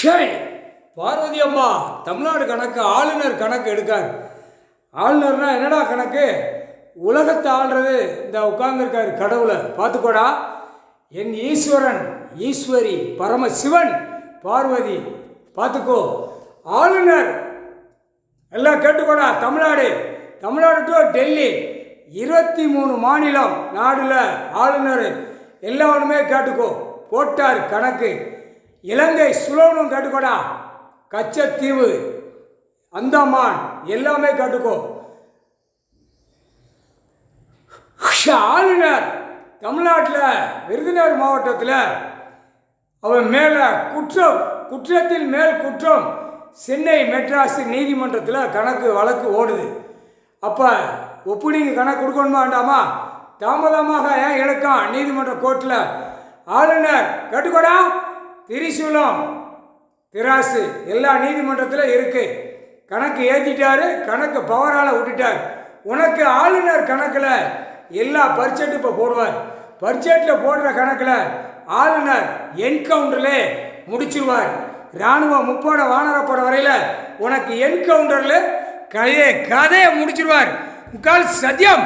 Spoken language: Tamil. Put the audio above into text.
ஷை பார்வதி அம்மா தமிழ்நாடு கணக்கு ஆளுநர் கணக்கு எடுக்கார். ஆளுநர்னா என்னடா கணக்கு? உலகத்தை ஆள்றது இந்த உட்கார்ந்துருக்காரு கடவுளை பார்த்துக்கோடா. என் ஈஸ்வரன் ஈஸ்வரி பரமசிவன் பார்வதி பார்த்துக்கோ. ஆளுநர் எல்லாம் கேட்டுக்கோடா. தமிழ்நாடு டு டெல்லி 23 மாநிலம் நாடில் ஆளுநர் எல்லாருமே கேட்டுக்கோ. போட்டார் கணக்கு. இலங்கை சுலோனும் கேட்டுக்கோடா. கச்சத்தீவு அந்தமான் எல்லாமே கேட்டுக்கோ. ஆளுநர் தமிழ்நாட்டில் விருதுநகர் மாவட்டத்தில் அவன் மேலே குற்றத்தில் மேல் குற்றம் சென்னை மெட்ராஸ் நீதிமன்றத்தில் கணக்கு வழக்கு ஓடுது. அப்போ ஒப்புடிங்க கணக்கு கொடுக்கணுமா வேண்டாமா? தாமதமாக ஏன் இழக்கான் நீதிமன்ற கோர்ட்டில்? ஆளுநர் கேட்டுக்கோடா. திரிசூலம் திராசு எல்லா நீதிமன்றத்தில் இருக்குது. கணக்கு ஏற்றிட்டாரு. கணக்கு பவரால் விட்டுட்டார். உனக்கு ஆளுநர் கணக்கில் எல்லா பட்ஜெட்டும் இப்போ போடுவார். பட்ஜெட்டில் போடுற கணக்கில் ஆளுநர் என்கவுண்டரில் முடிச்சிருவார். இராணுவம் முப்போட வானரப்பட வரையில் உனக்கு என்கவுண்டரில் கதையை முடிச்சிருவார். முக்கால் சத்தியம்.